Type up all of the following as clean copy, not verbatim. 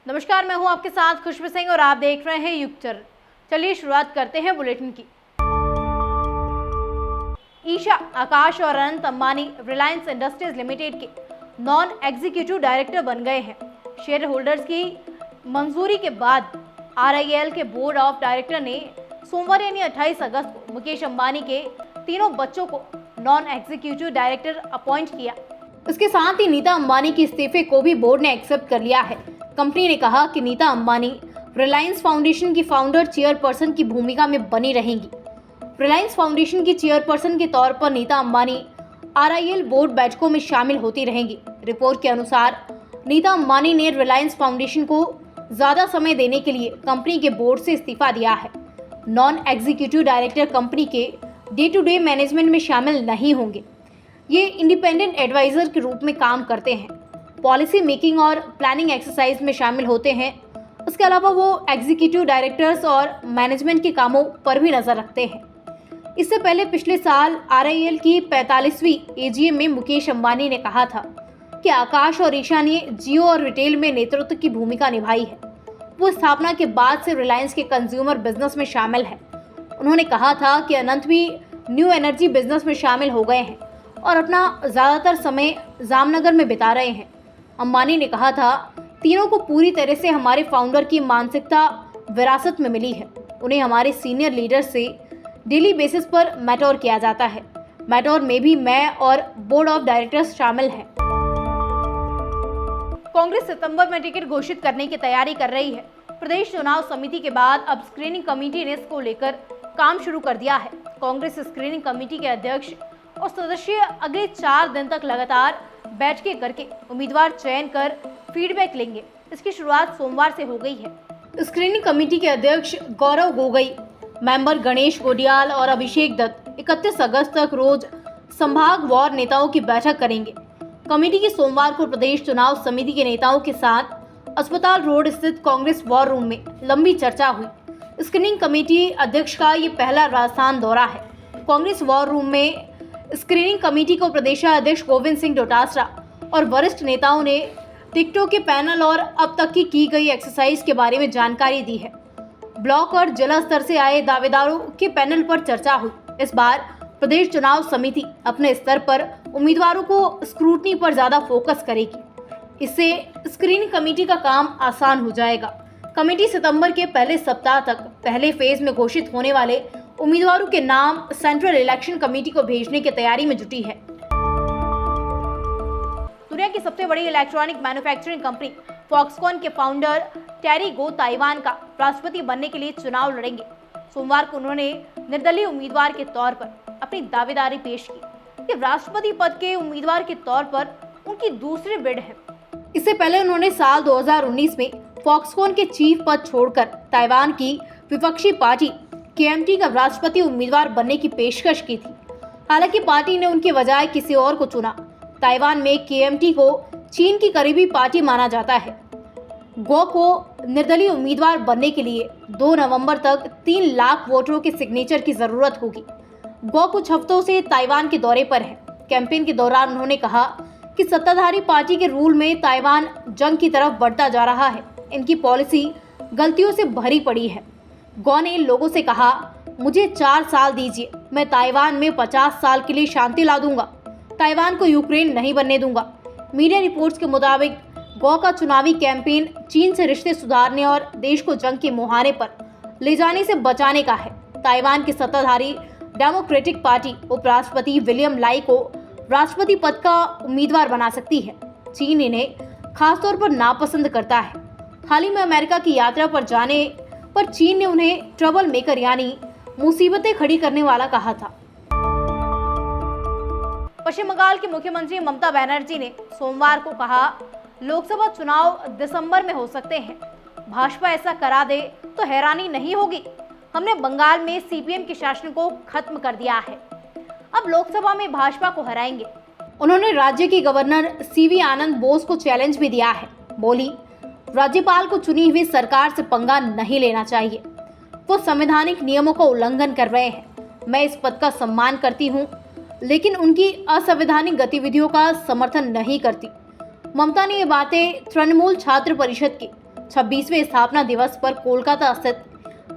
नमस्कार, मैं हूं आपके साथ खुशबू सिंह और आप देख रहे हैं युग चर। चलिए शुरुआत करते हैं बुलेटिन की। ईशा, आकाश और अनंत अंबानी रिलायंस इंडस्ट्रीज लिमिटेड के नॉन एग्जीक्यूटिव डायरेक्टर बन गए हैं। शेयर होल्डर्स की मंजूरी के बाद RIL के बोर्ड ऑफ डायरेक्टर ने सोमवार यानी 28 अगस्त को मुकेश अंबानी के तीनों बच्चों को नॉन एग्जीक्यूटिव डायरेक्टर अपॉइंट किया। इसके साथ ही नीता अंबानी के इस्तीफे को भी बोर्ड ने एक्सेप्ट कर लिया है। कंपनी ने कहा कि नीता अंबानी रिलायंस फाउंडेशन की फाउंडर चेयरपर्सन की भूमिका में बनी रहेंगी। रिलायंस फाउंडेशन की चेयरपर्सन के तौर पर नीता अंबानी RIL बोर्ड बैठकों में शामिल होती रहेंगी। रिपोर्ट के अनुसार नीता अंबानी ने रिलायंस फाउंडेशन को ज्यादा समय देने के लिए कंपनी के बोर्ड से इस्तीफा दिया है। नॉन एग्जीक्यूटिव डायरेक्टर कंपनी के डे टू डे मैनेजमेंट में शामिल नहीं होंगे। ये इंडिपेंडेंट एडवाइजर के रूप में काम करते हैं, पॉलिसी मेकिंग और प्लानिंग एक्सरसाइज में शामिल होते हैं। इसके अलावा वो एग्जीक्यूटिव डायरेक्टर्स और मैनेजमेंट के कामों पर भी नजर रखते हैं। इससे पहले पिछले साल RIL की 45वीं AGM में मुकेश अंबानी ने कहा था कि आकाश और ईशा ने जियो और रिटेल में नेतृत्व की भूमिका निभाई है। वो स्थापना के बाद से रिलायंस के कंज्यूमर बिजनेस में शामिल है। उन्होंने कहा था कि अनंत भी न्यू एनर्जी बिजनेस में शामिल हो गए हैं और अपना ज़्यादातर समय जामनगर में बिता रहे हैं। अंबानी ने कहा था, तीनों को पूरी तरह से हमारे फाउंडर की मानसिकता विरासत में मिली है। उन्हें हमारे सीनियर लीडर से डेली बेसिस पर मैटोर किया जाता है। मैटोर में भी मैं और बोर्ड ऑफ डायरेक्टर्स शामिल हैं। कांग्रेस सितंबर में टिकट घोषित करने की तैयारी कर रही है। प्रदेश चुनाव समिति के बाद अब स्क्रीनिंग कमेटी ने इसको लेकर काम शुरू कर दिया है। कांग्रेस स्क्रीनिंग कमेटी के अध्यक्ष और सदस्य अगले 4 दिन तक लगातार बैठकें करके उम्मीदवार चयन कर फीडबैक लेंगे। इसकी शुरुआत सोमवार से हो गई है। स्क्रीनिंग कमेटी के अध्यक्ष गौरव गोगोई, मेंबर गणेश गोडियाल और अभिषेक दत्त 31 अगस्त तक रोज संभाग वार नेताओं की बैठक करेंगे। कमेटी की सोमवार को प्रदेश चुनाव समिति के नेताओं के साथ अस्पताल रोड स्थित कांग्रेस वॉर रूम में लंबी चर्चा हुई। स्क्रीनिंग कमेटी अध्यक्ष का ये पहला राजस्थान दौरा है। कांग्रेस वॉर रूम में स्क्रीनिंग कमेटी को प्रदेशाध्यक्ष गोविंद सिंह डोटासरा और वरिष्ठ नेताओं ने टिकटों के पैनल और अब तक की गई एक्सरसाइज के बारे में जानकारी दी है। ब्लॉक और जिला स्तर से आए दावेदारों के पैनल पर चर्चा हुई। इस बार प्रदेश चुनाव समिति अपने स्तर पर उम्मीदवारों को स्क्रूटनी पर ज्यादा फोकस करेगी। इससे स्क्रीनिंग कमेटी का काम आसान हो जाएगा। कमेटी सितंबर के पहले सप्ताह तक पहले फेज में घोषित होने वाले उम्मीदवारों के नाम सेंट्रल इलेक्शन कमेटी को भेजने की तैयारी में जुटी है। दुनिया की सबसे बड़ी इलेक्ट्रॉनिक मैन्युफैक्चरिंग कंपनी फॉक्सकॉन के फाउंडर टेरी गो ताइवान का राष्ट्रपति बनने के लिए चुनाव लड़ेंगे। सोमवार को उन्होंने निर्दलीय उम्मीदवार के तौर पर अपनी दावेदारी पेश की कि राष्ट्रपति पद के उम्मीदवार के तौर पर उनकी दूसरी बिड है। इससे पहले उन्होंने साल 2019 में फॉक्सकॉन के चीफ पद छोड़कर ताइवान की विपक्षी पार्टी KMT का राष्ट्रपति उम्मीदवार बनने की पेशकश की थी। हालांकि पार्टी ने उनके बजाय किसी और को चुना। ताइवान में KMT को चीन की करीबी पार्टी माना जाता है। गो को निर्दलीय उम्मीदवार बनने के लिए 2 नवंबर तक 3 लाख वोटरों के सिग्नेचर की जरूरत होगी। गो कुछ हफ्तों से ताइवान के दौरे पर है। कैंपेन के दौरान उन्होंने कहा कि सत्ताधारी पार्टी के रूल में ताइवान जंग की तरफ बढ़ता जा रहा है। इनकी पॉलिसी गलतियों से भरी पड़ी है। गो ने लोगों से कहा, मुझे 4 साल दीजिए, मैं ताइवान में 50 साल के लिए शांति ला दूंगा। ताइवान को यूक्रेन नहीं बनने दूंगा। मीडिया रिपोर्ट्स के मुताबिक गो का चुनावी कैंपेन चीन से रिश्ते सुधारने और देश को जंग के मुहाने पर ले जाने से बचाने का है। ताइवान की सत्ताधारी डेमोक्रेटिक पार्टी उपराष्ट्रपति विलियम लाई को राष्ट्रपति पद का उम्मीदवार बना सकती है। चीन इन्हें खासतौर पर नापसंद करता है। हाल ही में अमेरिका की यात्रा पर जाने पर चीन ने उन्हें ट्रबल मेकर यानी मुसीबतें खड़ी करने वाला कहा था। पश्चिम बंगाल की मुख्यमंत्री ममता बनर्जी ने सोमवार को कहा, लोकसभा चुनाव दिसंबर में हो सकते हैं। भाजपा ऐसा करा दे तो हैरानी नहीं होगी। हमने बंगाल में CPM के शासन को खत्म कर दिया है। अब लोकसभा में भाजपा को हराएंगे। उन्होंने राज्य के गवर्नर CV आनंद बोस को चैलेंज भी दिया है। बोली, राज्यपाल को चुनी हुई सरकार से पंगा नहीं लेना चाहिए। वो संवैधानिक नियमों का उल्लंघन कर रहे हैं। मैं इस पद का सम्मान करती हूँ, लेकिन उनकी असंवैधानिक गतिविधियों का समर्थन नहीं करती। ममता ने ये बातें तृणमूल छात्र परिषद के 26वें स्थापना दिवस पर कोलकाता स्थित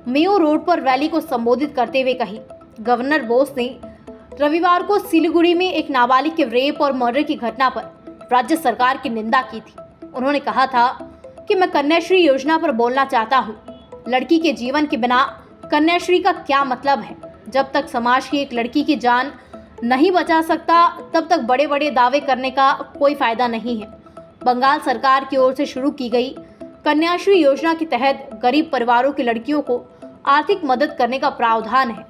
मेयो रोड पर रैली को संबोधित करते हुए कही। गवर्नर बोस ने रविवार को सिलीगुड़ी में एक नाबालिग के रेप और मर्डर की घटना पर राज्य सरकार की निंदा की थी। उन्होंने कहा था कि मैं कन्याश्री योजना पर बोलना चाहता हूँ। लड़की के जीवन के बिना कन्याश्री का क्या मतलब है? जब तक समाज की एक लड़की की जान नहीं बचा सकता तब तक बड़े बड़े दावे करने का कोई फायदा नहीं है। बंगाल सरकार की ओर से शुरू की गई कन्याश्री योजना के तहत गरीब परिवारों की लड़कियों को आर्थिक मदद करने का प्रावधान है।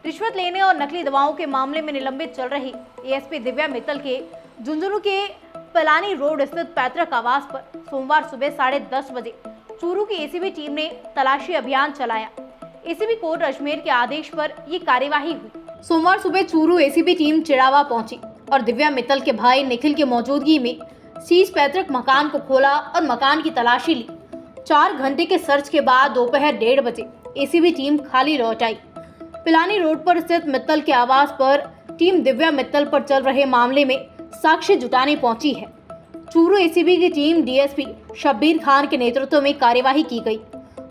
रिश्वत लेने और नकली दवाओं के मामले में निलंबित चल रही एएसपी दिव्या मित्तल के झुंझुनू के पलानी रोड स्थित पैतृक आवास पर सोमवार सुबह 10:30 बजे चूरू की एसीबी टीम ने तलाशी अभियान चलाया। एसीबी कोर्ट अजमेर के आदेश पर ये कार्यवाही हुई। सोमवार सुबह चूरू एसीबी टीम चिड़ावा पहुंची और दिव्या मित्तल के भाई निखिल की मौजूदगी में सीज पैतृक मकान को खोला और मकान की तलाशी ली। 4 घंटे के सर्च के बाद दोपहर 1:30 बजे एसीबी टीम खाली लौट आई। पिलानी रोड पर स्थित मित्तल के आवास पर टीम दिव्या मित्तल पर चल रहे मामले में साक्ष्य जुटाने पहुंची है। चूरू एसीबी की टीम डीएसपी शब्बीर खान के नेतृत्व में कार्यवाही की गई।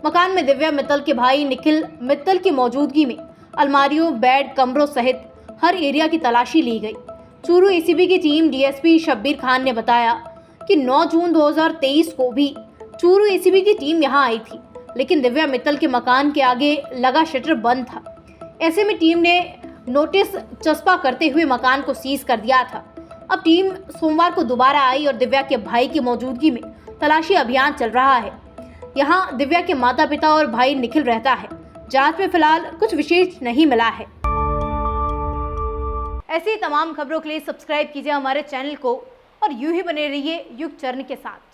मकान में दिव्या मित्तल के भाई निखिल मित्तल की मौजूदगी में अलमारियों, बेड, कमरों सहित हर एरिया की तलाशी ली गई। चूरू एसीबी की टीम डीएसपी शब्बीर खान ने बताया कि 9 जून 2023 को भी चूरू एसीबी की टीम यहां आई थी, लेकिन दिव्या मित्तल के मकान के आगे लगा शटर बंद था। ऐसे में टीम ने नोटिस चस्पा करते हुए मकान को सीज कर दिया था। अब टीम सोमवार को दोबारा आई और दिव्या के भाई की मौजूदगी में तलाशी अभियान चल रहा है। यहाँ दिव्या के माता पिता और भाई निखिल रहता है। जांच में फिलहाल कुछ विशेष नहीं मिला है। ऐसी तमाम खबरों के लिए सब्सक्राइब कीजिए हमारे चैनल को और यूं ही बने रहिए युग चरण के साथ।